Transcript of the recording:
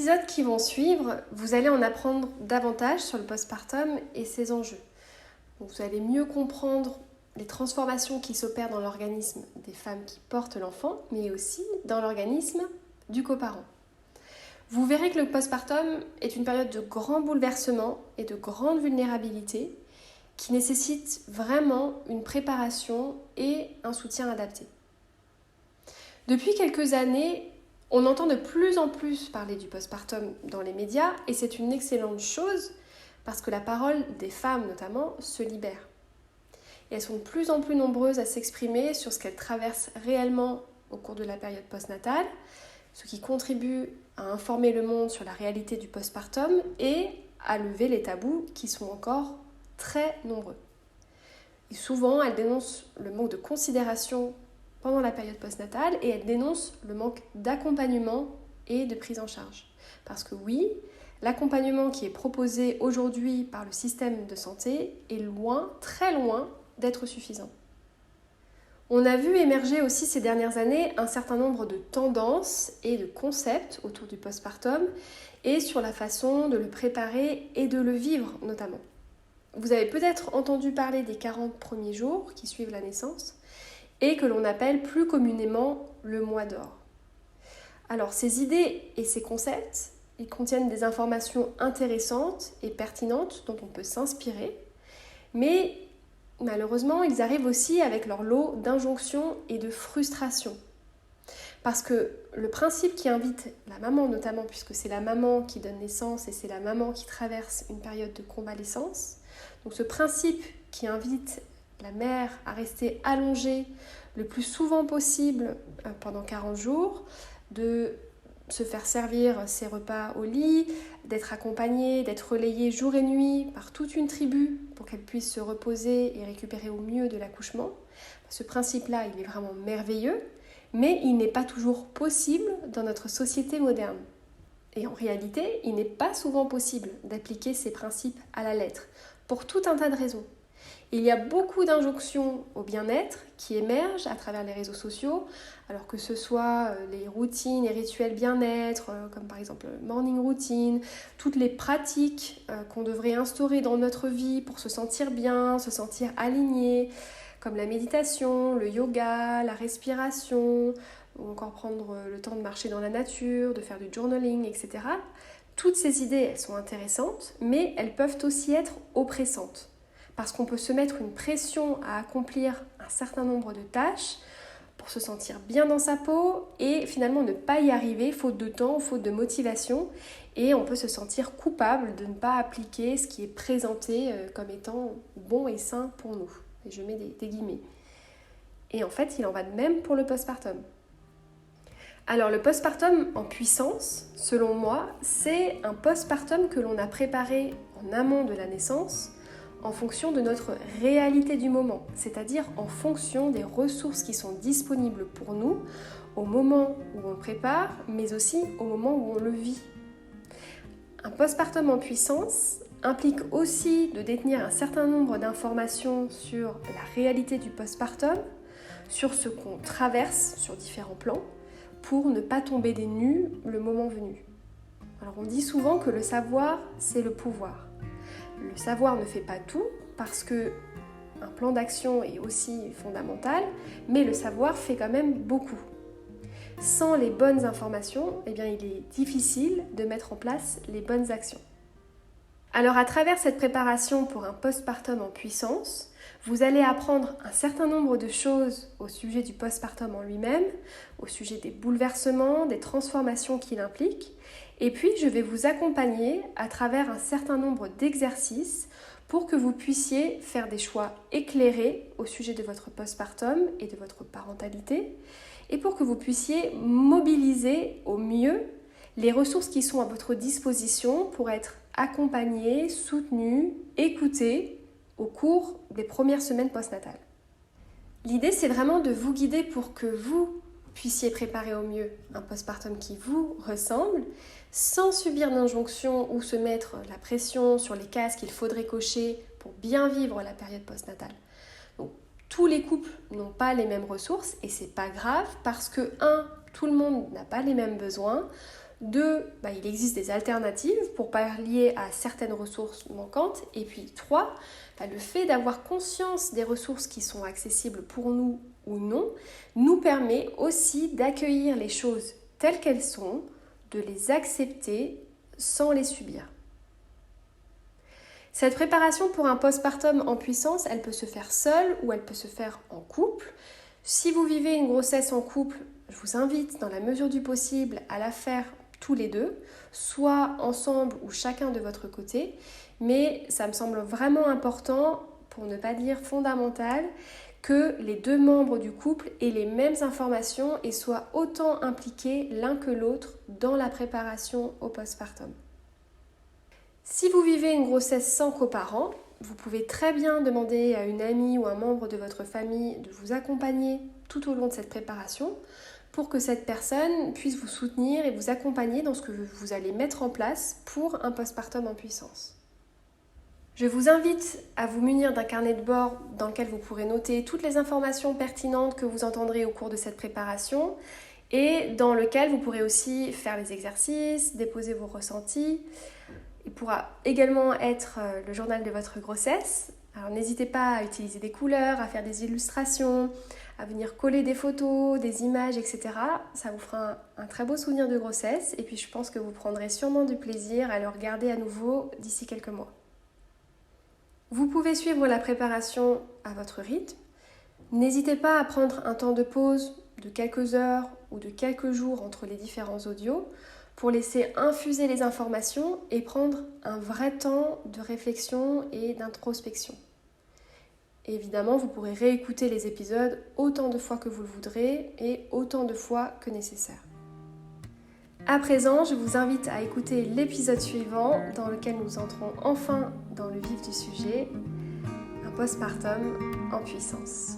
épisodes qui vont suivre, vous allez en apprendre davantage sur le postpartum et ses enjeux. Donc, vous allez mieux comprendre les transformations qui s'opèrent dans l'organisme des femmes qui portent l'enfant, mais aussi dans l'organisme du coparent. Vous verrez que le postpartum est une période de grand bouleversement et de grande vulnérabilité qui nécessite vraiment une préparation et un soutien adapté. Depuis quelques années, on entend de plus en plus parler du postpartum dans les médias et c'est une excellente chose parce que la parole des femmes notamment se libère. Et elles sont de plus en plus nombreuses à s'exprimer sur ce qu'elles traversent réellement au cours de la période postnatale, ce qui contribue à informer le monde sur la réalité du postpartum et à lever les tabous qui sont encore très nombreux. Et souvent, elles dénoncent le manque de considération pendant la période postnatale et elles dénoncent le manque d'accompagnement et de prise en charge. Parce que oui, l'accompagnement qui est proposé aujourd'hui par le système de santé est loin, très loin d'être suffisant. On a vu émerger aussi ces dernières années un certain nombre de tendances et de concepts autour du postpartum et sur la façon de le préparer et de le vivre notamment. Vous avez peut-être entendu parler des 40 premiers jours qui suivent la naissance et que l'on appelle plus communément le mois d'or. Alors ces idées et ces concepts, ils contiennent des informations intéressantes et pertinentes dont on peut s'inspirer, mais malheureusement, ils arrivent aussi avec leur lot d'injonctions et de frustrations. Parce que le principe qui invite la maman notamment, puisque c'est la maman qui donne naissance et c'est la maman qui traverse une période de convalescence, donc ce principe qui invite la mère à rester allongée le plus souvent possible pendant 40 jours, de se faire servir ses repas au lit, d'être accompagnée, d'être relayée jour et nuit par toute une tribu pour qu'elle puisse se reposer et récupérer au mieux de l'accouchement. Ce principe-là, il est vraiment merveilleux, mais il n'est pas toujours possible dans notre société moderne. Et en réalité, il n'est pas souvent possible d'appliquer ces principes à la lettre, pour tout un tas de raisons. Il y a beaucoup d'injonctions au bien-être qui émergent à travers les réseaux sociaux, alors que ce soit les routines et rituels bien-être, comme par exemple le morning routine, toutes les pratiques qu'on devrait instaurer dans notre vie pour se sentir bien, se sentir aligné, comme la méditation, le yoga, la respiration, ou encore prendre le temps de marcher dans la nature, de faire du journaling, etc. Toutes ces idées, elles sont intéressantes, mais elles peuvent aussi être oppressantes. Parce qu'on peut se mettre une pression à accomplir un certain nombre de tâches pour se sentir bien dans sa peau et finalement ne pas y arriver faute de temps, faute de motivation, et on peut se sentir coupable de ne pas appliquer ce qui est présenté comme étant bon et sain pour nous. Et je mets des guillemets. Et en fait, il en va de même pour le postpartum. Alors le postpartum en puissance, selon moi, c'est un postpartum que l'on a préparé en amont de la naissance, en fonction de notre réalité du moment, c'est-à-dire en fonction des ressources qui sont disponibles pour nous au moment où on le prépare, mais aussi au moment où on le vit. Un postpartum en puissance implique aussi de détenir un certain nombre d'informations sur la réalité du postpartum, sur ce qu'on traverse sur différents plans, pour ne pas tomber des nues le moment venu. Alors on dit souvent que le savoir, c'est le pouvoir. Le savoir ne fait pas tout parce que un plan d'action est aussi fondamental, mais le savoir fait quand même beaucoup. Sans les bonnes informations, il est difficile de mettre en place les bonnes actions. Alors à travers cette préparation pour un postpartum en puissance, vous allez apprendre un certain nombre de choses au sujet du postpartum en lui-même, au sujet des bouleversements, des transformations qu'il implique, et puis je vais vous accompagner à travers un certain nombre d'exercices pour que vous puissiez faire des choix éclairés au sujet de votre postpartum et de votre parentalité, et pour que vous puissiez mobiliser au mieux les ressources qui sont à votre disposition pour être accompagné, soutenu, écouté au cours des premières semaines postnatales. L'idée, c'est vraiment de vous guider pour que vous puissiez préparer au mieux un postpartum qui vous ressemble, sans subir d'injonction ou se mettre la pression sur les cases qu'il faudrait cocher pour bien vivre la période postnatale. Donc, tous les couples n'ont pas les mêmes ressources et c'est pas grave parce que tout le monde n'a pas les mêmes besoins. 2, il existe des alternatives pour pallier à certaines ressources manquantes. Et puis 3, le fait d'avoir conscience des ressources qui sont accessibles pour nous ou non, nous permet aussi d'accueillir les choses telles qu'elles sont, de les accepter sans les subir. Cette préparation pour un postpartum en puissance, elle peut se faire seule ou elle peut se faire en couple. Si vous vivez une grossesse en couple, je vous invite dans la mesure du possible à la faire tous les deux, soit ensemble ou chacun de votre côté, mais ça me semble vraiment important, pour ne pas dire fondamental, que les deux membres du couple aient les mêmes informations et soient autant impliqués l'un que l'autre dans la préparation au postpartum. Si vous vivez une grossesse sans coparents, vous pouvez très bien demander à une amie ou un membre de votre famille de vous accompagner tout au long de cette préparation pour que cette personne puisse vous soutenir et vous accompagner dans ce que vous allez mettre en place pour un postpartum en puissance. Je vous invite à vous munir d'un carnet de bord dans lequel vous pourrez noter toutes les informations pertinentes que vous entendrez au cours de cette préparation et dans lequel vous pourrez aussi faire les exercices, déposer vos ressentis. Il pourra également être le journal de votre grossesse. Alors n'hésitez pas à utiliser des couleurs, à faire des illustrations, à venir coller des photos, des images, etc. Ça vous fera un très beau souvenir de grossesse et puis je pense que vous prendrez sûrement du plaisir à le regarder à nouveau d'ici quelques mois. Vous pouvez suivre la préparation à votre rythme. N'hésitez pas à prendre un temps de pause de quelques heures ou de quelques jours entre les différents audios pour laisser infuser les informations et prendre un vrai temps de réflexion et d'introspection. Évidemment, vous pourrez réécouter les épisodes autant de fois que vous le voudrez et autant de fois que nécessaire. À présent, je vous invite à écouter l'épisode suivant dans lequel nous entrons enfin dans le vif du sujet, un postpartum en puissance.